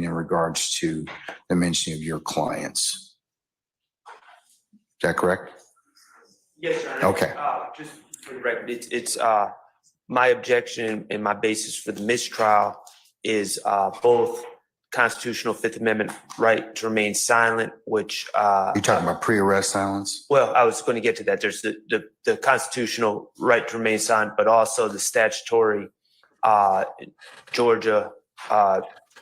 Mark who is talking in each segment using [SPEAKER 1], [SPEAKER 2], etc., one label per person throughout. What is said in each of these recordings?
[SPEAKER 1] in regards to the mentioning of your clients. Is that correct?
[SPEAKER 2] Yes, Your Honor.
[SPEAKER 1] Okay.
[SPEAKER 2] Just for the record, it's my objection and my basis for the mistrial is both constitutional Fifth Amendment right to remain silent, which
[SPEAKER 1] You're talking about pre-arrest silence?
[SPEAKER 2] well, I was going to get to that. There's the constitutional right to remain silent, but also the statutory Georgia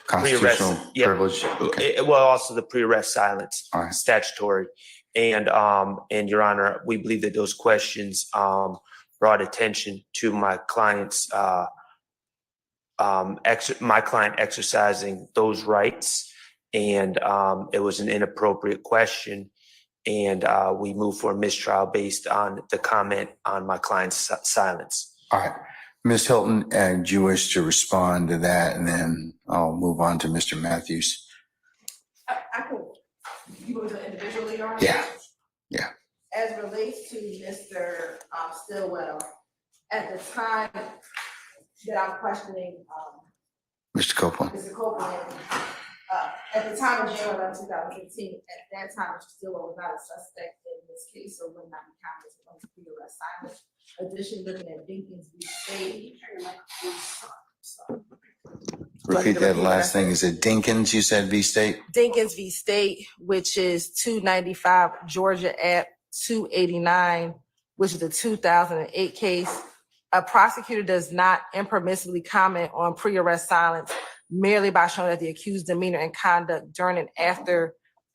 [SPEAKER 1] Constitutional
[SPEAKER 2] pre-arrest, yeah,
[SPEAKER 1] privilege? Okay.
[SPEAKER 2] well, also the pre-arrest silence,
[SPEAKER 1] All right.
[SPEAKER 2] statutory. And Your Honor, we believe that those questions brought attention to my client's my client exercising those rights, and it was an inappropriate question, and we moved for a mistrial based on the comment on my client's silence.
[SPEAKER 1] All right. Ms. Hilton, do you wish to respond to that? And then I'll move on to Mr. Matthews.
[SPEAKER 3] I can, you go to individually, Your Honor?
[SPEAKER 1] Yeah. Yeah.
[SPEAKER 3] As relates to Mr. Stillwell, at the time that I'm questioning
[SPEAKER 1] Mr. Copeland.
[SPEAKER 3] Mr. Copeland, at the time of January 11, 2015, at that time, Mr. Stillwell was not a suspect in this case, so would not be counted as a pre-arrest silence. Additionally, looking at Dinkins v. State.
[SPEAKER 1] Repeat that last thing. Is it Dinkins, you said, v. State?
[SPEAKER 3] Dinkins v. State, which is 295 Georgia App 289, which is a 2008 case. A prosecutor does not impermissibly comment on pre-arrest silence merely by showing that the accused demeanor and conduct during and after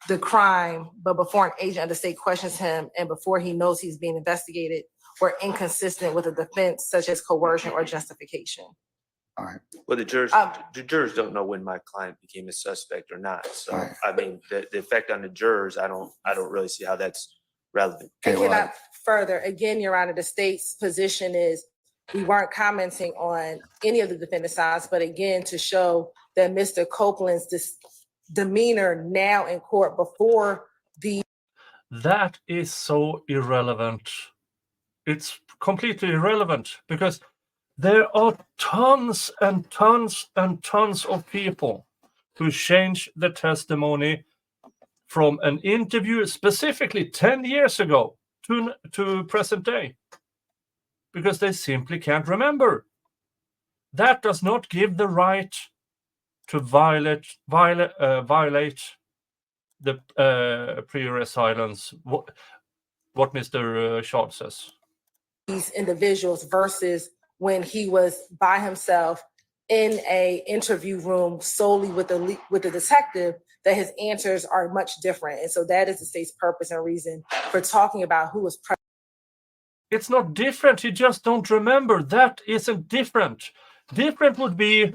[SPEAKER 3] the crime, but before an agent of the state questions him and before he knows he's being investigated, were inconsistent with a defense such as coercion or justification.
[SPEAKER 1] All right.
[SPEAKER 2] Well, the jurors don't know when my client became a suspect or not. So,
[SPEAKER 1] Right.
[SPEAKER 2] I mean, the effect on the jurors, I don't really see how that's relevant.
[SPEAKER 1] Okay, well,
[SPEAKER 3] Cannot further, again, Your Honor, the state's position is we weren't commenting on any of the defendant's sides, but again, to show that Mr. Copeland's demeanor now in court before the.
[SPEAKER 4] That is so irrelevant. It's completely irrelevant because there are tons and tons and tons of people who change the testimony from an interview specifically 10 years ago to present day because they simply can't remember. That does not give the right to violate the pre-arrest silence. What Mr. Shard says.
[SPEAKER 3] These individuals versus when he was by himself in a interview room solely with the detective, that his answers are much different. And so that is the state's purpose and reason for talking about who was present.
[SPEAKER 4] It's not different. You just don't remember. That isn't different. Different would be,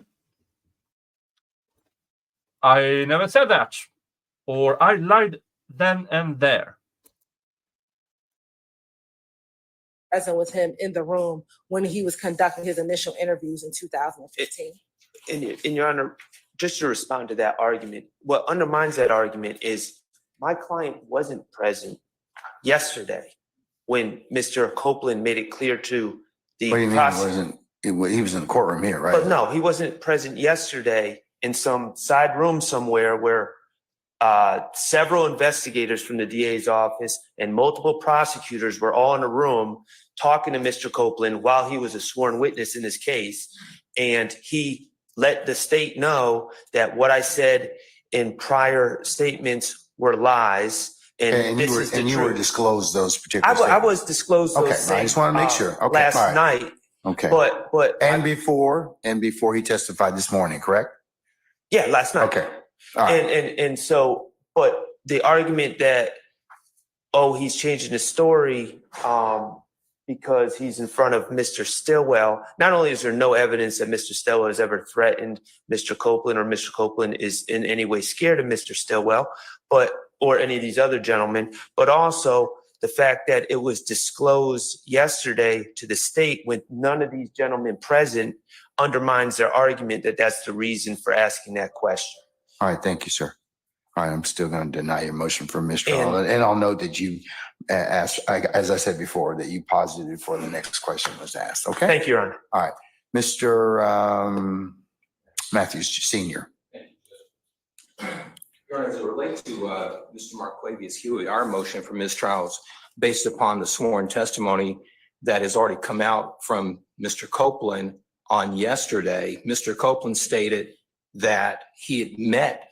[SPEAKER 4] I never said that, or I lied then and there.
[SPEAKER 3] Present with him in the room when he was conducting his initial interviews in 2015.
[SPEAKER 2] In Your Honor, just to respond to that argument, what undermines that argument is my client wasn't present yesterday when Mr. Copeland made it clear to the
[SPEAKER 1] what do you mean he was in the courtroom here, right?
[SPEAKER 2] But no, he wasn't present yesterday in some side room somewhere where several investigators from the DA's office and multiple prosecutors were all in a room talking to Mr. Copeland while he was a sworn witness in this case. And he let the state know that what I said in prior statements were lies. And
[SPEAKER 1] you were disclosed those particular
[SPEAKER 2] I was disclosed those
[SPEAKER 1] okay, I just want to make sure. Okay,
[SPEAKER 2] last night.
[SPEAKER 1] Okay.
[SPEAKER 2] But
[SPEAKER 1] before he testified this morning, correct?
[SPEAKER 2] Yeah, last night.
[SPEAKER 1] Okay. All right.
[SPEAKER 2] And so, but the argument that, oh, he's changing his story because he's in front of Mr. Stillwell. Not only is there no evidence that Mr. Stillwell has ever threatened Mr. Copeland or Mr. Copeland is in any way scared of Mr. Stillwell, or any of these other gentlemen, but also the fact that it was disclosed yesterday to the state with none of these gentlemen present undermines their argument that that's the reason for asking that question.
[SPEAKER 1] All right, thank you, sir. All right, I'm still going to deny your motion for mistrial, and I'll note that you asked, as I said before, that you posited before the next question was asked. Okay.
[SPEAKER 2] Thank you, Your Honor.
[SPEAKER 1] All right, Mr. Matthews, Senior.
[SPEAKER 5] Your Honor, as it relates to Mr. Marquavius Huey, our motion for mistrial is based upon the sworn testimony that has already come out from Mr. Copeland on yesterday. Mr. Copeland stated that he had met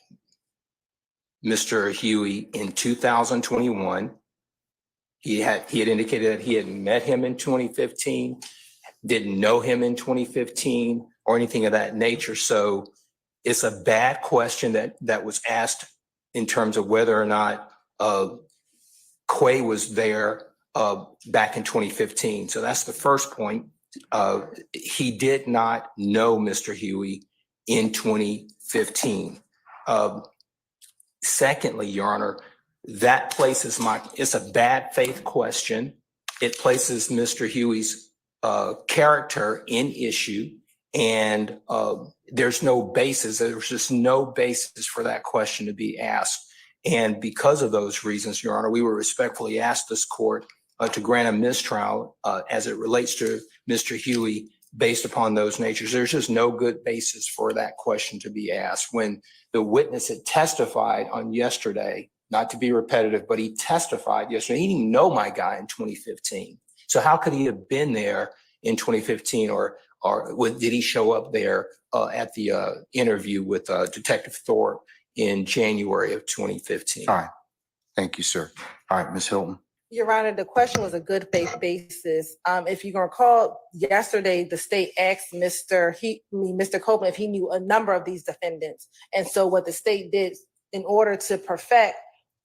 [SPEAKER 5] Mr. Huey in 2021. He had indicated that he had met him in 2015, didn't know him in 2015 or anything of that nature. So it's a bad question that was asked in terms of whether or not Quay was there back in 2015. So that's the first point. He did not know Mr. Huey in 2015. Secondly, Your Honor, that places it's a bad faith question. It places Mr. Huey's character in issue, and there's no basis. There's just no basis for that question to be asked. And because of those reasons, Your Honor, we would respectfully ask this court to grant a mistrial as it relates to Mr. Huey based upon those natures. There's just no good basis for that question to be asked. When the witness had testified on yesterday, not to be repetitive, but he testified yesterday, he didn't even know my guy in 2015. So how could he have been there in 2015, or did he show up there at the interview with Detective Thorpe in January of 2015?
[SPEAKER 1] All right. Thank you, sir. All right, Ms. Hilton.
[SPEAKER 3] Your Honor, the question was a good faith basis. If you can recall, yesterday the state asked Mr. Copeland if he knew a number of these defendants. And so what the state did in order to perfect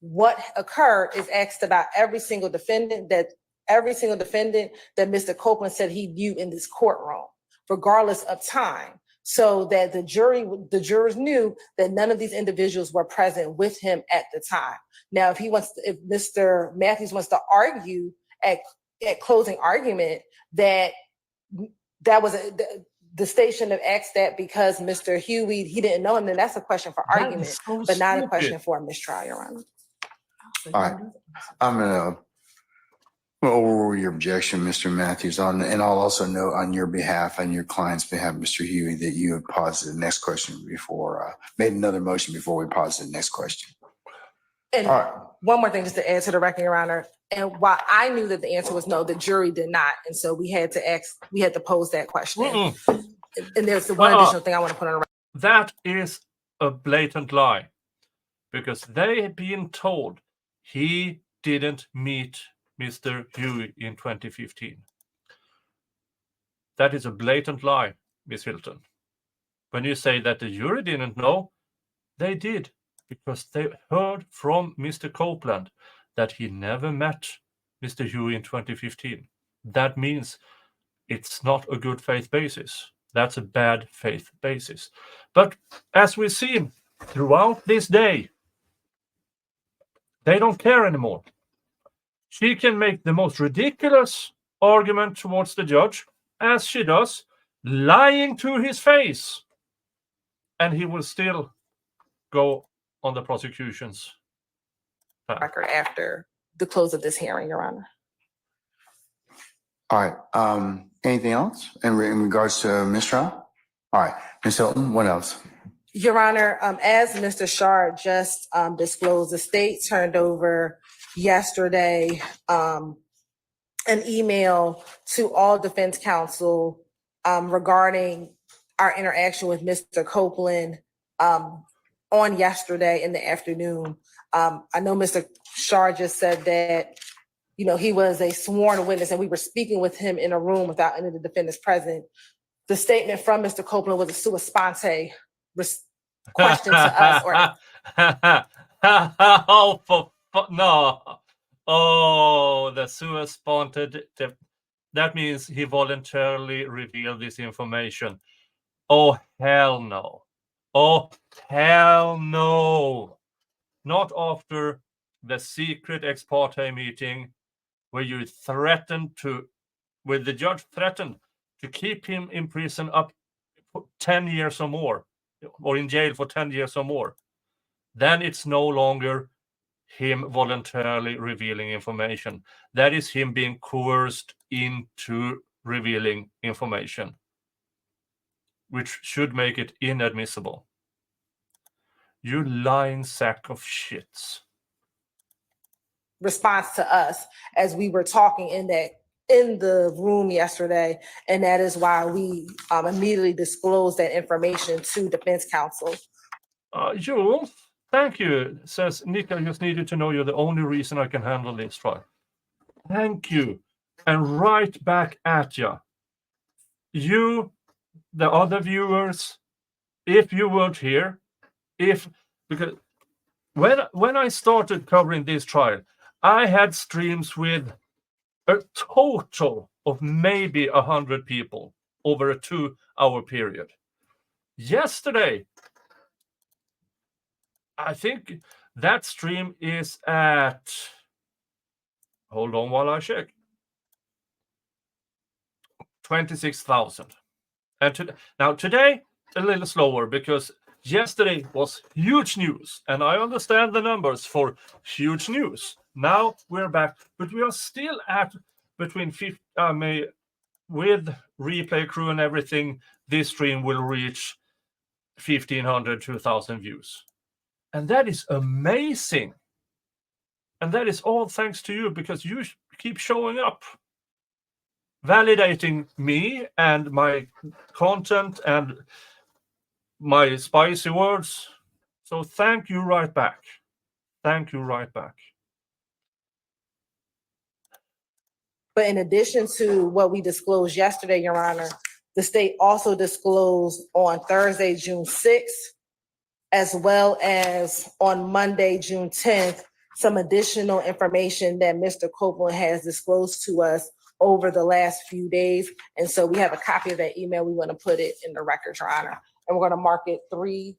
[SPEAKER 3] what occurred is asked about every single defendant that Mr. Copeland said he knew in this courtroom, regardless of time, so that the jurors knew that none of these individuals were present with him at the time. Now, if Mr. Matthews wants to argue at closing argument that was the state shouldn't have asked that because Mr. Huey, he didn't know him, then that's a question for argument,
[SPEAKER 4] so
[SPEAKER 3] but not a
[SPEAKER 4] stupid.
[SPEAKER 3] question for a mistrial, Your Honor.
[SPEAKER 1] All right. I'm gonna overrule your objection, Mr. Matthews, and I'll also note on your behalf, on your client's behalf, Mr. Huey, that you have paused the next question before, made another motion before we paused the next question.
[SPEAKER 3] And
[SPEAKER 1] All right.
[SPEAKER 3] one more thing, just to add to the record, Your Honor. And while I knew that the answer was no, the jury did not. And so we had to pose that question. And there's the one additional thing I want to put on the record.
[SPEAKER 4] That is a blatant lie, because they have been told he didn't meet Mr. Huey in 2015. That is a blatant lie, Ms. Hilton. When you say that the jury didn't know, they did, because they heard from Mr. Copeland that he never met Mr. Huey in 2015. That means it's not a good faith basis. That's a bad faith basis. But as we see throughout this day, they don't care anymore. She can make the most ridiculous argument towards the judge, as she does, lying to his face, and he will still go on the prosecution's path.
[SPEAKER 3] Record after the close of this hearing, Your Honor.
[SPEAKER 1] All right. Anything else in regards to mistrial? All right. Ms. Hilton, what else?
[SPEAKER 3] Your Honor, as Mr. Shard just disclosed, the state turned over yesterday an email to all defense counsel regarding our interaction with Mr. Copeland on yesterday in the afternoon. I know Mr. Shard just said that, he was a sworn witness and we were speaking with him in a room without any of the defendants present. The statement from Mr. Copeland was a sua sponte question to us.
[SPEAKER 4] No. Oh, the sua sponte. That means he voluntarily revealed this information. Oh, hell no. Oh, hell no. Not after the secret ex parte meeting where the judge threatened to keep him in prison up 10 years or more, or in jail for 10 years or more. Then it's no longer him voluntarily revealing information. That is him being coerced into revealing information, which should make it inadmissible. You lying sack of shits.
[SPEAKER 3] Response to us as we were talking in the room yesterday, and that is why we immediately disclosed that information to defense counsel.
[SPEAKER 4] Jules, thank you. Says Nick, I just needed to know you're the only reason I can handle this trial. Thank you. And right back at you. You, the other viewers, if you weren't here, because when I started covering this trial, I had streams with a total of maybe 100 people over a 2-hour period. Yesterday, I think that stream is at, hold on while I check, 26,000. And now today, a little slower because yesterday was huge news. And I understand the numbers for huge news. Now we're back, but we are still at between 50, with replay crew and everything, this stream will reach 1,500, 2,000 views. And that is amazing. And that is all thanks to you because you keep showing up, validating me and my content and my spicy words. So thank you right back. Thank you right back.
[SPEAKER 3] But in addition to what we disclosed yesterday, Your Honor, the state also disclosed on Thursday, June 6th, as well as on Monday, June 10th, some additional information that Mr. Copeland has disclosed to us over the last few days. And so we have a copy of that email. We want to put it in the record, Your Honor. And we're going to mark it 3-4.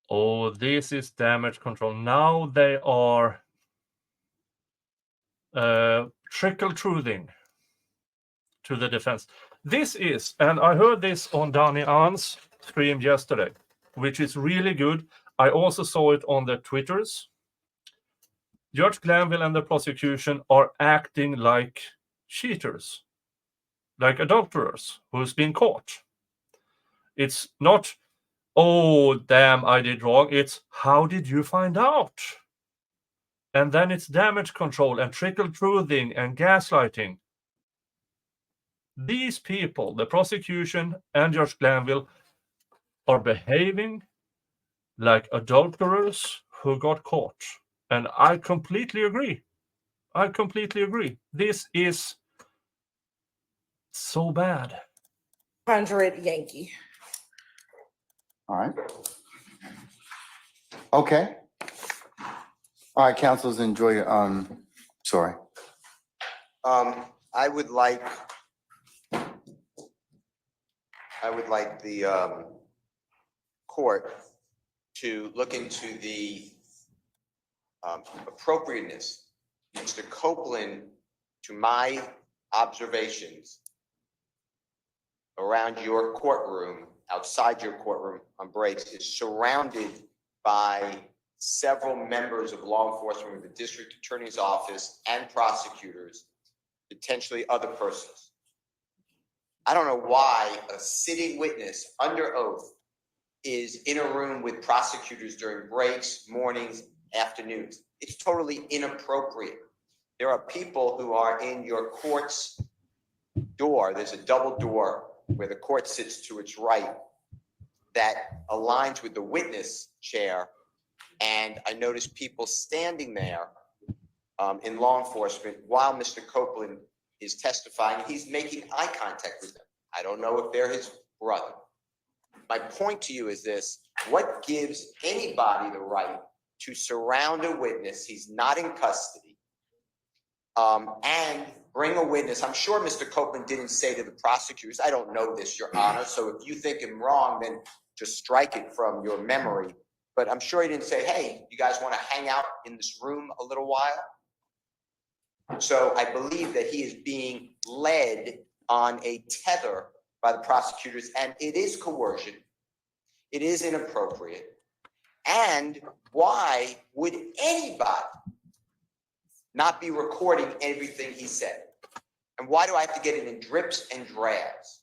[SPEAKER 4] Oh, this is damage control. Now they are trickle-truthing to the defense. This is, and I heard this on Danny Ann's stream yesterday, which is really good. I also saw it on the Twitters. Judge Glanville and the prosecution are acting like cheaters, like adulterers who's been caught. It's not, oh, damn, I did wrong. It's, how did you find out? And then it's damage control and trickle-truthing and gaslighting. These people, the prosecution and Judge Glanville, are behaving like adulterers who got caught. And I completely agree. I completely agree. This is so bad.
[SPEAKER 3] 100 Yankee.
[SPEAKER 1] All right. Okay. All right, councils, enjoy. Sorry.
[SPEAKER 6] I would like the court to look into the appropriateness. Mr. Copeland, to my observations around your courtroom, outside your courtroom on breaks, is surrounded by several members of law enforcement with the district attorney's office and prosecutors, potentially other persons. I don't know why a sitting witness under oath is in a room with prosecutors during breaks, mornings, afternoons. It's totally inappropriate. There are people who are in your court's door. There's a double door where the court sits to its right that aligns with the witness chair. And I noticed people standing there in law enforcement while Mr. Copeland is testifying. He's making eye contact with them. I don't know if they're his brother. My point to you is this: what gives anybody the right to surround a witness? He's not in custody, and bring a witness. I'm sure Mr. Copeland didn't say to the prosecutors, I don't know this, Your Honor. So if you think I'm wrong, then just strike it from your memory. But I'm sure he didn't say, hey, you guys want to hang out in this room a little while? So I believe that he is being led on a tether by the prosecutors, and it is coercion. It is inappropriate. And why would anybody not be recording everything he said? And why do I have to get it in drips and drabs?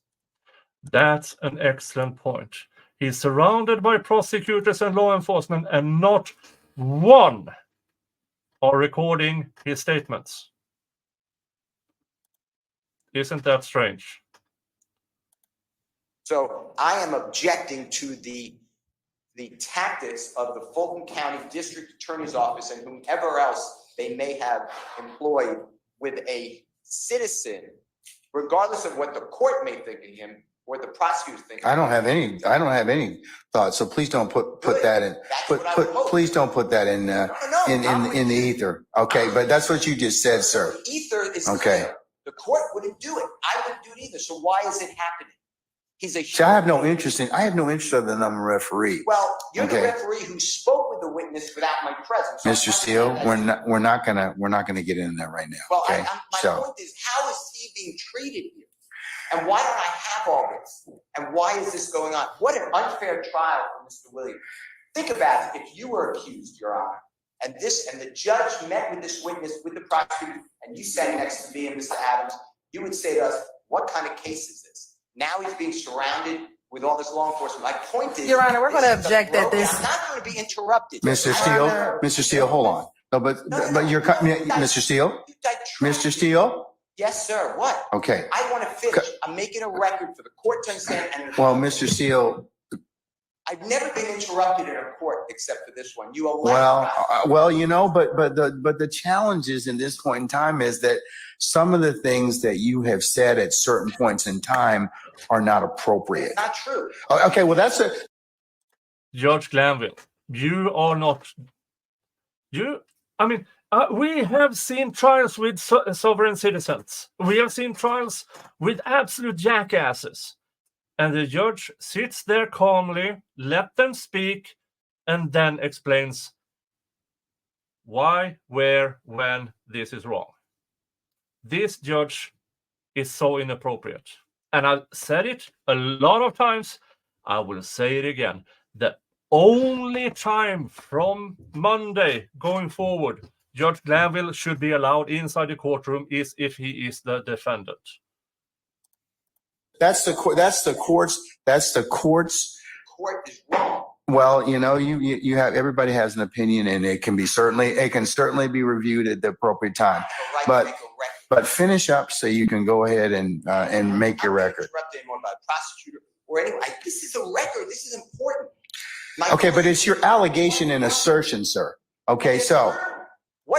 [SPEAKER 4] That's an excellent point. He's surrounded by prosecutors and law enforcement, and not one are recording his statements. Isn't that strange?
[SPEAKER 6] So I am objecting to the tactics of the Fulton County District Attorney's Office and whomever else they may have employed with a citizen, regardless of what the court may think of him or the prosecutors think.
[SPEAKER 1] I don't have any thoughts. So please don't put that in. Please don't put that in the ether. Okay, but that's what you just said, sir.
[SPEAKER 6] Ether is
[SPEAKER 1] okay.
[SPEAKER 6] Clear. The court wouldn't do it. I wouldn't do it either. So why is it happening?
[SPEAKER 1] See, I have no interest other than I'm a referee.
[SPEAKER 6] Well, you're the referee who spoke with the witness without my presence. So
[SPEAKER 1] Mr. Steele, we're not gonna get into that right now.
[SPEAKER 6] Well,
[SPEAKER 1] okay?
[SPEAKER 6] my point is, how is he being treated here? And why don't I have all this? And why is this going on? What an unfair trial for Mr. Williams. Think about it. If you were accused, Your Honor, and the judge met with this witness, with the prosecutor, and you sat next to me and Mr. Adams, you would say to us, what kind of case is this? Now he's being surrounded with all this law enforcement. My point is,
[SPEAKER 3] Your Honor, we're going to object that this.
[SPEAKER 6] I'm not going to be interrupted.
[SPEAKER 1] Mr. Steele, hold on. No, but you're Mr. Steele? Mr. Steele?
[SPEAKER 6] Yes, sir. What?
[SPEAKER 1] Okay.
[SPEAKER 6] I want to finish. I'm making a record for the court to understand.
[SPEAKER 1] Well, Mr. Steele.
[SPEAKER 6] I've never been interrupted in a court except for this one. You allow.
[SPEAKER 1] Well, you know, but the challenge is in this point in time is that some of the things that you have said at certain points in time are not appropriate.
[SPEAKER 6] It's not true.
[SPEAKER 1] Okay, well, that's a
[SPEAKER 4] Judge Glanville, you are not. We have seen trials with sovereign citizens. We have seen trials with absolute jackasses. And the judge sits there calmly, let them speak, and then explains why, where, when this is wrong. This judge is so inappropriate. And I've said it a lot of times. I will say it again. The only time from Monday going forward, Judge Glanville should be allowed inside the courtroom is if he is the defendant.
[SPEAKER 1] That's the court's.
[SPEAKER 6] The court is wrong.
[SPEAKER 1] Well, you know, you have everybody has an opinion, and it can certainly be reviewed at the appropriate time. But finish up so you can go ahead and make your record.
[SPEAKER 6] Interrupt anyone by a prosecutor or anyone. This is a record. This is important.
[SPEAKER 1] Okay, but it's your allegation and assertion, sir. Okay, so.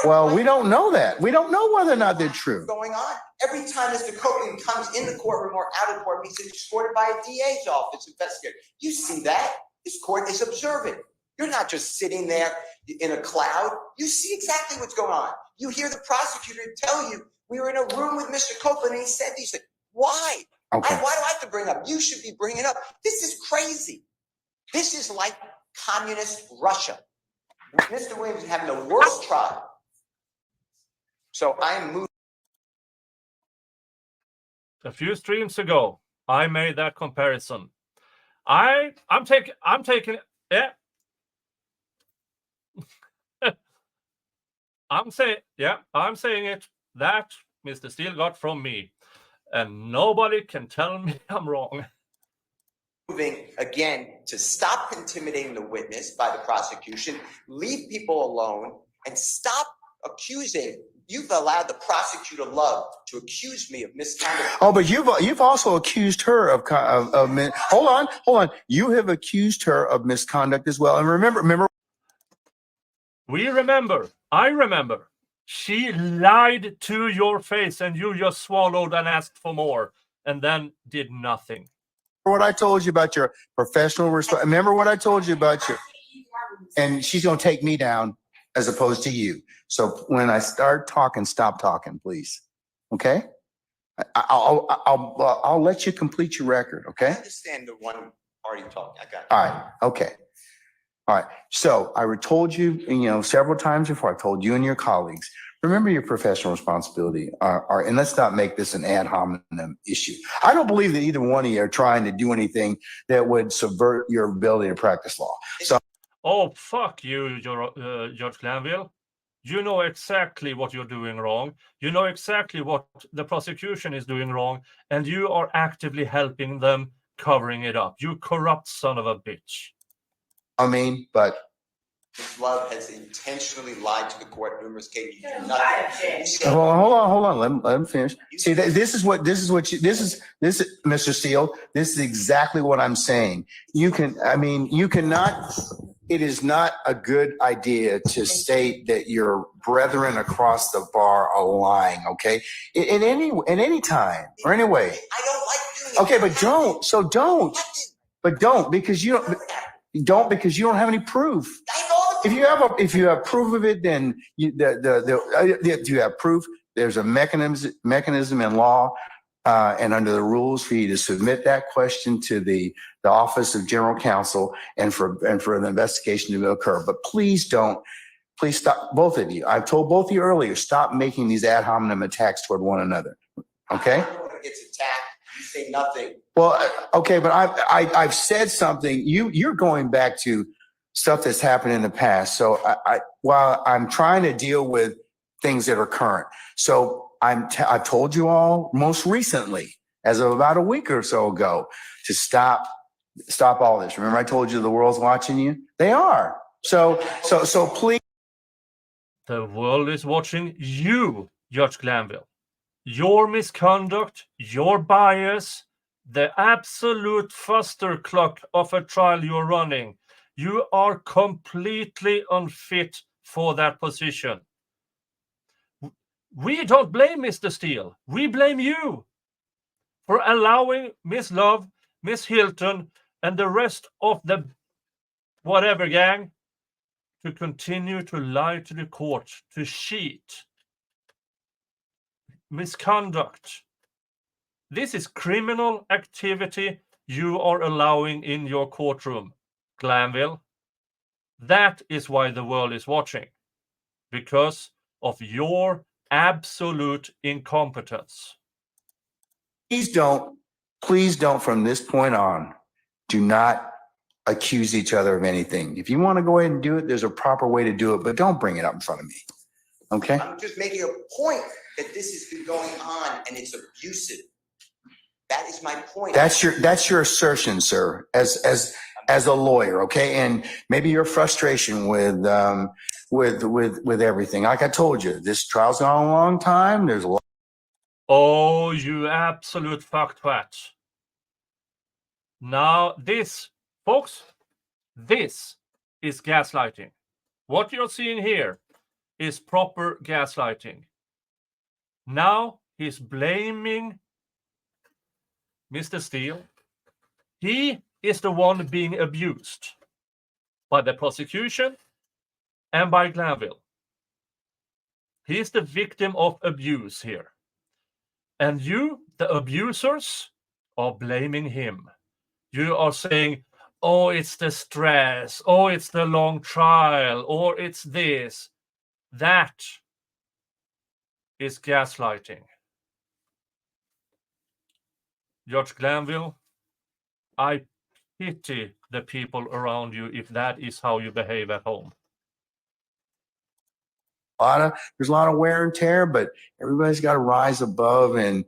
[SPEAKER 1] Well, we don't know that. We don't know whether or not they're true.
[SPEAKER 6] What's going on? Every time Mr. Copeland comes in the courtroom or out of the courtroom, he's escorted by a DA's office investigator. You see that? This court is observant. You're not just sitting there in a cloud. You see exactly what's going on. You hear the prosecutor tell you, we were in a room with Mr. Copeland and he said these things. Why?
[SPEAKER 1] Okay.
[SPEAKER 6] Why do I have to bring up? You should be bringing up. This is crazy. This is like communist Russia. Mr. Williams is having the worst trial. So I'm moving.
[SPEAKER 4] A few streams ago, I made that comparison. I'm taking yeah. I'm saying it. That Mr. Steele got from me. And nobody can tell me I'm wrong.
[SPEAKER 6] Moving again to stop intimidating the witness by the prosecution, leave people alone, and stop accusing. You've allowed the prosecutor Love to accuse me of misconduct.
[SPEAKER 1] Oh, but you've also accused her of hold on. You have accused her of misconduct as well. And remember.
[SPEAKER 4] I remember. She lied to your face and you just swallowed and asked for more and then did nothing.
[SPEAKER 1] What I told you about your professional response. Remember what I told you about your, and she's going to take me down as opposed to you. So when I start talking, stop talking, please. Okay? I'll let you complete your record. Okay?
[SPEAKER 6] I understand the one party talking. I got it.
[SPEAKER 1] All right. Okay. All right. So I told you, several times before, I told you and your colleagues, remember your professional responsibility. And let's not make this an ad hominem issue. I don't believe that either one of you are trying to do anything that would subvert your ability to practice law. So.
[SPEAKER 4] Oh, fuck you, Judge Glanville. You know exactly what you're doing wrong. You know exactly what the prosecution is doing wrong. And you are actively helping them covering it up. You corrupt son of a bitch.
[SPEAKER 1] I mean, but
[SPEAKER 6] Ms. Love has intentionally lied to the court numerous cases. You do nothing. You say-
[SPEAKER 1] hold on. Let him finish. See, this is Mr. Steele. This is exactly what I'm saying. You cannot. It is not a good idea to state that your brethren across the bar are lying. Okay, in any time or any way.
[SPEAKER 6] I don't like doing it.
[SPEAKER 1] Okay, but don't. So don't. But don't because you don't because you don't have any proof.
[SPEAKER 6] I know
[SPEAKER 1] If you have proof of it, then if you have proof, there's a mechanism in law and under the rules for you to submit that question to the Office of General Counsel and for an investigation to occur. But please stop, both of you. I've told both of you earlier, stop making these ad hominem attacks toward one another. Okay?
[SPEAKER 6] Everyone gets attacked. You say nothing.
[SPEAKER 1] Well, okay, but I've said something. You're going back to stuff that's happened in the past. So while I'm trying to deal with things that are current, so I told you all most recently, as of about a week or so ago, to stop all this. Remember, I told you the world's watching you. They are. So please.
[SPEAKER 4] The world is watching you, Judge Glanville. Your misconduct, your bias, the absolute fustercluck of a trial you're running. You are completely unfit for that position. We don't blame Mr. Steele. We blame you for allowing Miss Love, Miss Hilton, and the rest of the whatever gang to continue to lie to the court, to cheat. Misconduct. This is criminal activity you are allowing in your courtroom, Glanville. That is why the world is watching, because of your absolute incompetence.
[SPEAKER 1] Please don't from this point on, do not accuse each other of anything. If you want to go ahead and do it, there's a proper way to do it, but don't bring it up in front of me. Okay?
[SPEAKER 6] I'm just making a point that this has been going on and it's abusive. That is my point.
[SPEAKER 1] That's your assertion, sir, as a lawyer, okay? And maybe your frustration with everything. Like I told you, this trial's gone a long time. There's a lot.
[SPEAKER 4] Oh, you absolute fucktwat. Now this, folks, this is gaslighting. What you're seeing here is proper gaslighting. Now he's blaming Mr. Steele. He is the one being abused by the prosecution and by Glanville. He is the victim of abuse here. And you, the abusers, are blaming him. You are saying, oh, it's the stress, oh, it's the long trial, or it's this. That is gaslighting. Judge Glanville, I pity the people around you if that is how you behave at home.
[SPEAKER 1] There's a lot of wear and tear, but everybody's got to rise above and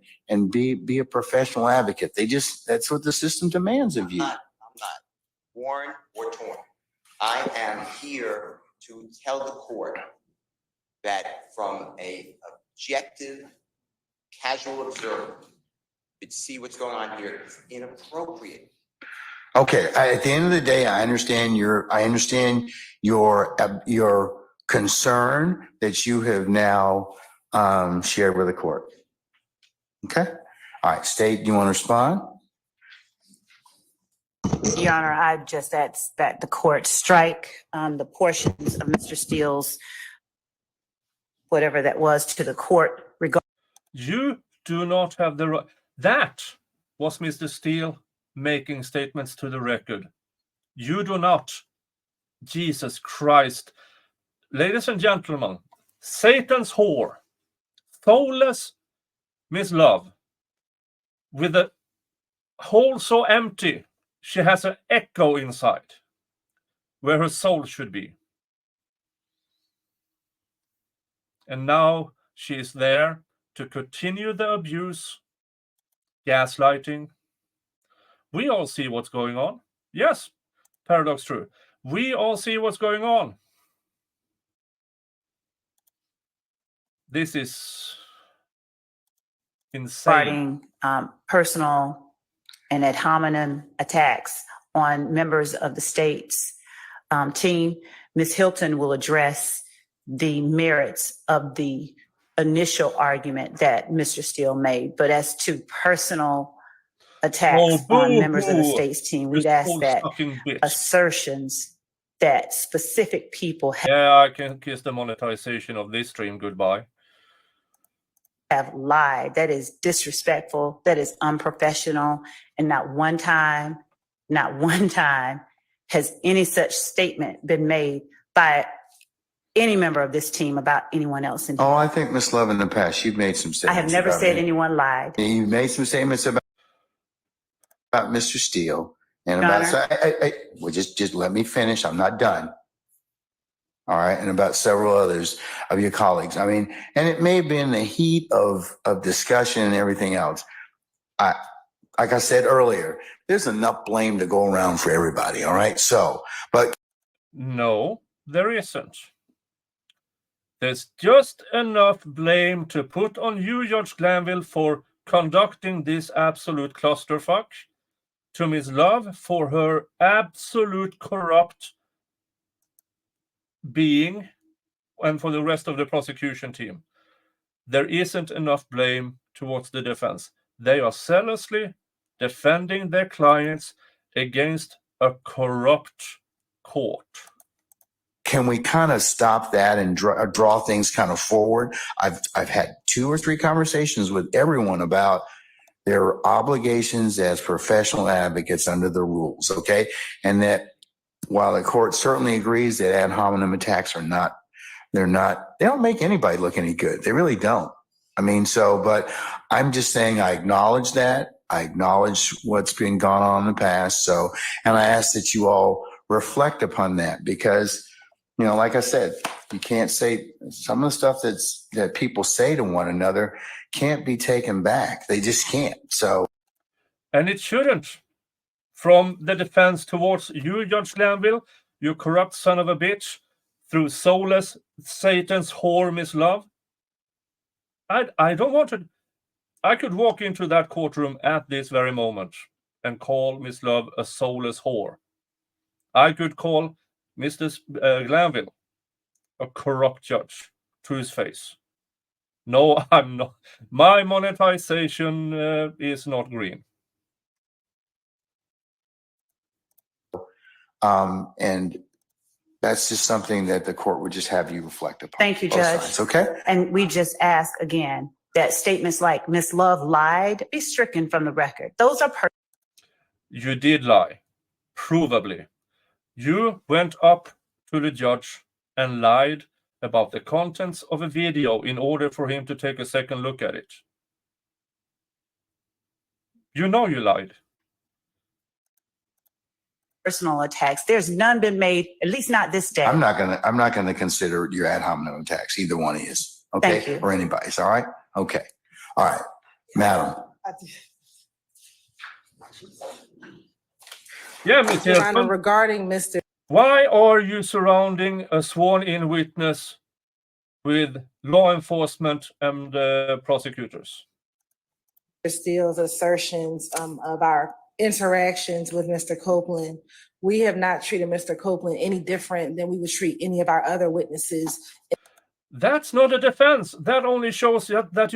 [SPEAKER 1] be a professional advocate. That's what the system demands of you.
[SPEAKER 6] I'm not worn or torn. I am here to tell the court that from a objective, casual observer, could see what's going on here. It's inappropriate.
[SPEAKER 1] Okay. At the end of the day, I understand your concern that you have now shared with the court. Okay. All right. State, do you want to respond?
[SPEAKER 7] Your Honor, I just ask that the court strike the portions of Mr. Steele's whatever that was to the court regarding.
[SPEAKER 4] You do not have the right. That was Mr. Steele making statements to the record. You do not. Jesus Christ. Ladies and gentlemen, Satan's whore, soulless Miss Love, with a hole so empty, she has an echo inside where her soul should be. And now she is there to continue the abuse, gaslighting, We all see what's going on. Yes, paradox true. We all see what's going on. This is insane.
[SPEAKER 7] Regarding personal and ad hominem attacks on members of the state's team, Ms. Hilton will address the merits of the initial argument that Mr. Steele made. But as to personal attacks on members of the state's team, we'd ask that assertions that specific people
[SPEAKER 4] Yeah, I can kiss the monetization of this stream goodbye.
[SPEAKER 7] have lied. That is disrespectful. That is unprofessional. And not one time has any such statement been made by any member of this team about anyone else. In
[SPEAKER 1] Oh, I think, Ms. Love, in the past, you've made some
[SPEAKER 7] I
[SPEAKER 1] statements.
[SPEAKER 7] have never
[SPEAKER 1] about
[SPEAKER 7] said
[SPEAKER 1] me.
[SPEAKER 7] anyone lied.
[SPEAKER 1] You made some statements about Mr. Steele and
[SPEAKER 7] Your
[SPEAKER 1] about,
[SPEAKER 7] Honor.
[SPEAKER 1] well, just let me finish. I'm not done. All right. And about several others of your colleagues. I mean, and it may have been the heat of discussion and everything else. Like I said earlier, there's enough blame to go around for everybody. All right. So, but
[SPEAKER 4] no, there isn't. There's just enough blame to put on you, Judge Glanville, for conducting this absolute clusterfuck, to Ms. Love for her absolute corrupt being, and for the rest of the prosecution team. There isn't enough blame towards the defense. They are zealously defending their clients against a corrupt court.
[SPEAKER 1] can we kind of stop that and draw things kind of forward? I've had 2 or 3 conversations with everyone about their obligations as professional advocates under the rules, okay? And that while the court certainly agrees that ad hominem attacks are not, they don't make anybody look any good. They really don't. I mean, but I'm just saying I acknowledge that. I acknowledge what's been gone on in the past. So, and I ask that you all reflect upon that because, you know, like I said, you can't say some of the stuff that people say to one another can't be taken back. They just can't. So,
[SPEAKER 4] and it shouldn't. From the defense towards you, Judge Glanville, you corrupt son of a bitch, through soulless Satan's whore, Miss Love. I don't want to. I could walk into that courtroom at this very moment and call Miss Love a soulless whore. I could call Mr. Glanville a corrupt judge to his face. No, I'm not. My monetization is not green.
[SPEAKER 1] And that's just something that the court would just have you reflect upon.
[SPEAKER 7] Thank you,
[SPEAKER 1] Both
[SPEAKER 7] Judge.
[SPEAKER 1] sides, okay?
[SPEAKER 7] And we just ask again that statements like Miss Love lied be stricken from the record. Those are
[SPEAKER 4] You did lie, provably. You went up to the judge and lied about the contents of a video in order for him to take a second look at it. You know you lied.
[SPEAKER 7] personal attacks. There's none been made, at least not this day.
[SPEAKER 1] I'm not gonna consider your ad hominem attacks. Either one is, okay?
[SPEAKER 7] Thank you.
[SPEAKER 1] Or anybody's, all right? Okay. All right, madam.
[SPEAKER 4] Yeah, Ms.
[SPEAKER 3] Your Honor,
[SPEAKER 4] Hilton.
[SPEAKER 3] regarding Mr.
[SPEAKER 4] Why are you surrounding a sworn-in witness with law enforcement and prosecutors?
[SPEAKER 3] Steele's assertions of our interactions with Mr. Copeland, we have not treated Mr. Copeland any different than we would treat any of our other witnesses.
[SPEAKER 4] That's not a defense. That only shows that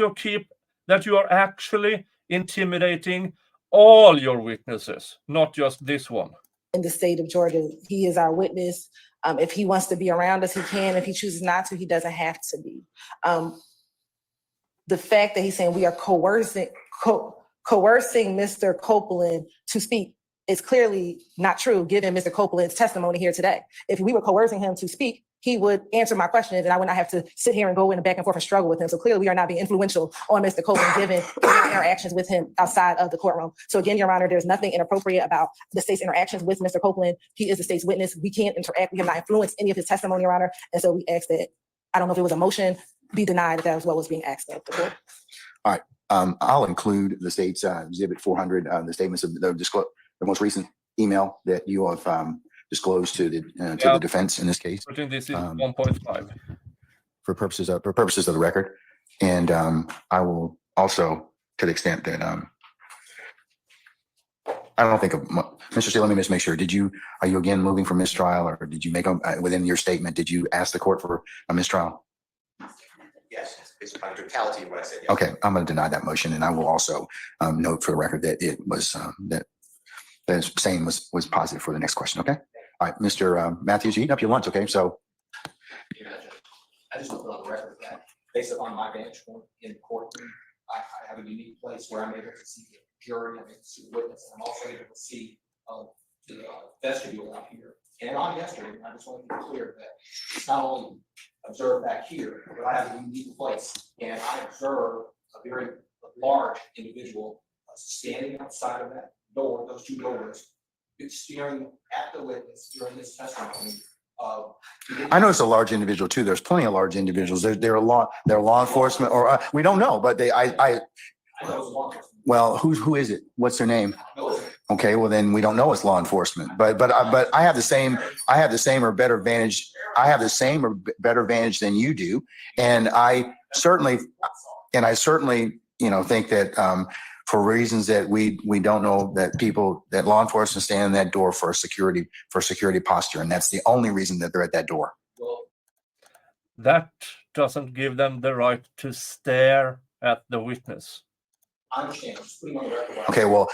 [SPEAKER 4] you are actually intimidating all your witnesses, not just this one.
[SPEAKER 3] In the state of Georgia, he is our witness. If he wants to be around us, he can. If he chooses not to, he doesn't have to be. The fact that he's saying we are coercing Mr. Copeland to speak is clearly not true, given Mr. Copeland's testimony here today. If we were coercing him to speak, he would answer my questions and I would not have to sit here and go in the back and forth and struggle with him. So clearly we are not being influential on Mr. Copeland, given our interactions with him outside of the courtroom. So again, Your Honor, there's nothing inappropriate about the state's interactions with Mr. Copeland. He is the state's witness. We can't interact. We have not influenced any of his testimony, Your Honor. And so we ask that, I don't know if it was a motion, be denied that was what was being asked of the court.
[SPEAKER 1] All right. I'll include the state's exhibit 400, the statements of the the most recent email that you have disclosed to the
[SPEAKER 4] Yeah.
[SPEAKER 1] defense in this case
[SPEAKER 4] I think this is
[SPEAKER 1] Um,
[SPEAKER 4] 1.5.
[SPEAKER 1] for purposes of the record. And I will also, to the extent that I don't think of Mr. Steele, let me just make sure. Are you again moving for mistrial, or did you make within your statement, did you ask the court for a mistrial?
[SPEAKER 6] Yes, it's by totality of what I said. Yes.
[SPEAKER 1] Okay, I'm going to deny that motion, and I will also note for the record that it was that same was positive for the next question. Okay. All right, Mr. Matthews, you eat up your lunch. Okay, so
[SPEAKER 5] I just want to put on the record that based upon my vantage point in the courtroom, I have a unique place where I'm able to see the jury, I'm able to see the witness, and I'm also able to see the vestibule out here. And on yesterday, I just want to be clear that it's not only observed back here, but I have a unique place, and I observe a very large individual standing outside of that door, those two doors, staring at the witness during this testimony.
[SPEAKER 1] I know it's a large individual too. There's plenty of large individuals. They're law enforcement, or we don't know, but I
[SPEAKER 5] thought it was law enforcement.
[SPEAKER 1] well, who is it? What's their name? Okay, well then we don't know it's law enforcement. But I have the same or better vantage. I have the same or better vantage than you do, and I certainly think that for reasons that we don't know, that law enforcement stand in that door for security posture, and that's the only reason that they're at that door.
[SPEAKER 4] That doesn't give them the right to stare at the witness.
[SPEAKER 5] I understand. Just putting on the record.
[SPEAKER 1] Okay, well,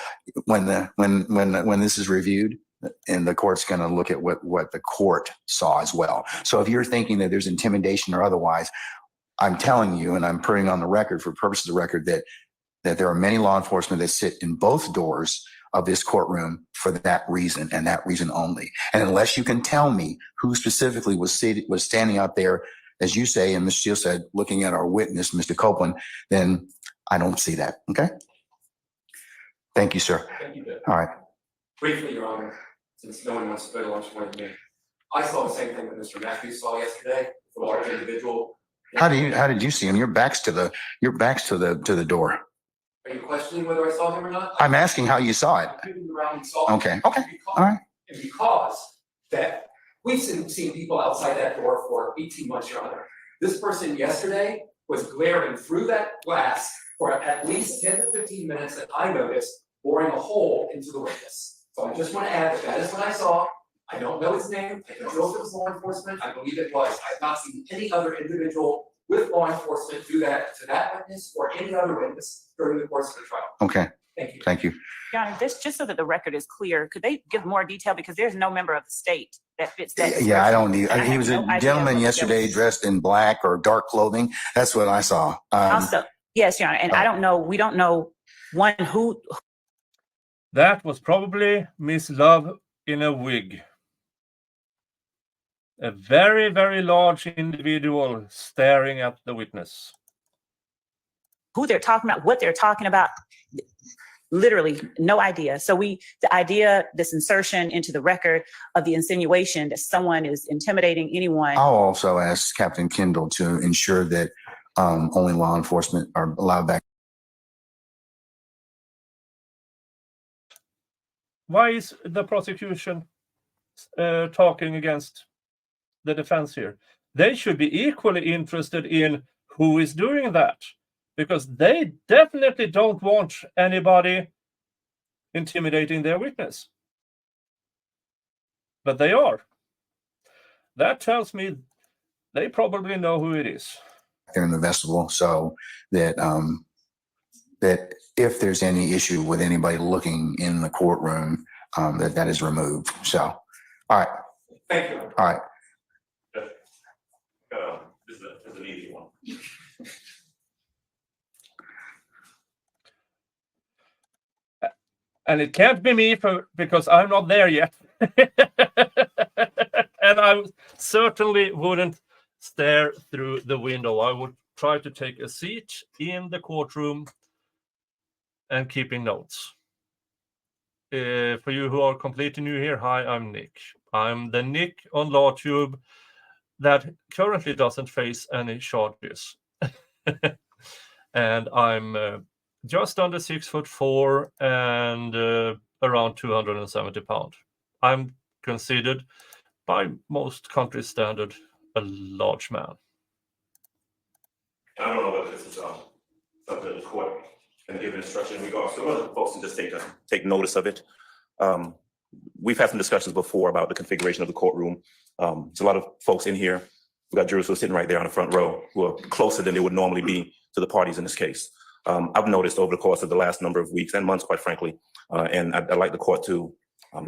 [SPEAKER 1] when this is reviewed, and the court's going to look at what the court saw as well. So if you're thinking that there's intimidation or otherwise, I'm telling you, and I'm putting on the record for purposes of the record, that there are many law enforcement that sit in both doors of this courtroom for that reason and that reason only. And unless you can tell me who specifically was standing out there, as you say, and Mr. Steele said, looking at our witness, Mr. Copeland, then I don't see that. Okay. Thank you, sir.
[SPEAKER 8] Thank you, Bill.
[SPEAKER 1] All right.
[SPEAKER 8] Briefly, Your Honor, since no one wants to go to lunch with me, I saw the same thing that Mr. Matthews saw yesterday, the large individual.
[SPEAKER 1] How did you see him? Your back's to the door.
[SPEAKER 8] Are you questioning whether I saw him or not?
[SPEAKER 1] I'm asking how you saw it.
[SPEAKER 8] I picked him around and saw him.
[SPEAKER 1] Okay.
[SPEAKER 8] Because-
[SPEAKER 1] All right.
[SPEAKER 8] And because that we've seen people outside that door for 18 months, Your Honor. This person yesterday was glaring through that glass for at least 10 to 15 minutes that I noticed, boring a hole into the witness. So I just want to add that is what I saw. I don't know his name. I don't know if it was law enforcement. I believe it was. I've not seen any other individual with law enforcement do that to that witness or any other witness during the course of the trial.
[SPEAKER 1] Okay.
[SPEAKER 8] Thank you.
[SPEAKER 1] Thank you.
[SPEAKER 7] Your Honor, this, just so that the record is clear, could they give more detail, because there's no member of the state that fits that
[SPEAKER 1] Yeah, I don't
[SPEAKER 7] description,
[SPEAKER 1] need.
[SPEAKER 7] and I
[SPEAKER 1] He
[SPEAKER 7] have
[SPEAKER 1] was
[SPEAKER 7] no
[SPEAKER 1] a
[SPEAKER 7] idea
[SPEAKER 1] gentleman
[SPEAKER 7] what
[SPEAKER 1] yesterday
[SPEAKER 7] that was.
[SPEAKER 1] dressed in black or dark clothing. That's what I saw.
[SPEAKER 7] Also, yes, Your Honor, and I don't know, we don't know who.
[SPEAKER 4] That was probably Miss Love in a wig. A very, very large individual staring at the witness.
[SPEAKER 7] Who they're talking about, what they're talking about, literally no idea. So the idea, this insertion into the record of the insinuation that someone is intimidating anyone.
[SPEAKER 1] I'll also ask Captain Kendall to ensure that only law enforcement are allowed back.
[SPEAKER 4] Why is the prosecution talking against the defense here? They should be equally interested in who is doing that, because they definitely don't want anybody intimidating their witness. But they are. That tells me they probably know who it is.
[SPEAKER 1] There in the vestibule, so that that if there's any issue with anybody looking in the courtroom, that is removed. So, all right,
[SPEAKER 8] Thank you.
[SPEAKER 1] all right.
[SPEAKER 8] This is an easy one.
[SPEAKER 4] And it can't be me because I'm not there yet. And I certainly wouldn't stare through the window. I would try to take a seat in the courtroom and keeping notes. For you who are completely new here, hi, I'm Nick. I'm the Nick on LawTube that currently doesn't face any charges. And I'm just under 6'4", and around 270 pounds. I'm considered, by most countries' standard, a large man.
[SPEAKER 9] I don't know whether this is something the court can give instruction in regards to, other folks can just take notice of it. We've had some discussions before about the configuration of the courtroom. There's a lot of folks in here. We've got jurors who are sitting right there on the front row who are closer than they would normally be to the parties in this case. I've noticed over the course of the last number of weeks and months, quite frankly, and I'd like the court to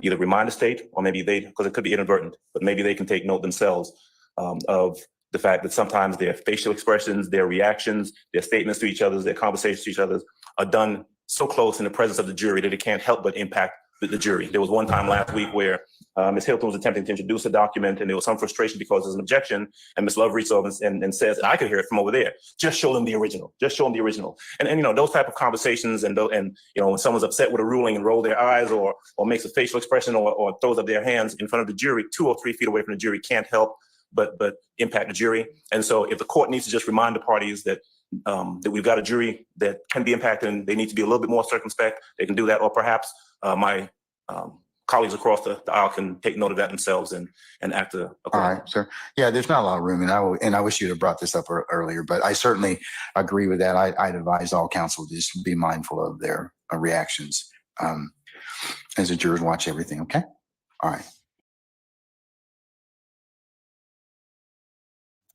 [SPEAKER 9] either remind the state, or maybe they, because it could be inadvertent, but maybe they can take note themselves of the fact that sometimes their facial expressions, their reactions, their statements to each other, their conversations to each other are done so close in the presence of the jury that it can't help but impact the jury. There was one time last week where Ms. Hilton was attempting to introduce a document and there was some frustration because there's an objection, and Ms. Love reached over and says, and I could hear it from over there, just show them the original, just show them the original. And you know, those type of conversations and you know, when someone's upset with a ruling and roll their eyes or makes a facial expression or throws up their hands in front of the jury, 2 or 3 feet away from the jury, can't help but impact the jury. And so if the court needs to just remind the parties that that we've got a jury that can be impacted and they need to be a little bit more circumspect, they can do that. Or perhaps my colleagues across the aisle can take note of that themselves and act accordingly.
[SPEAKER 1] All right, sir. Yeah, there's not a lot of room, and I wish you'd have brought this up earlier, but I certainly agree with that. I'd advise all counsel to just be mindful of their reactions as the jurors watch everything, okay? All right.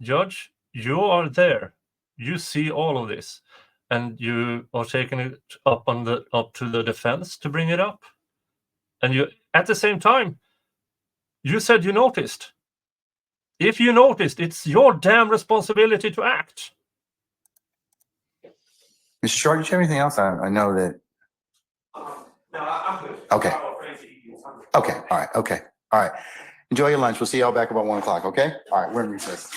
[SPEAKER 4] Judge, you are there. You see all of this, and you are taking it up to the defense to bring it up. And you, at the same time, you said you noticed. If you noticed, it's your damn responsibility to act.
[SPEAKER 1] Mr. Short, did you have anything else? I know that.
[SPEAKER 9] No, I'm good.
[SPEAKER 1] Okay. Okay. All right. Okay. All right. Enjoy your lunch. We'll see y'all back about 1 o'clock. Okay. All right. We're in recess.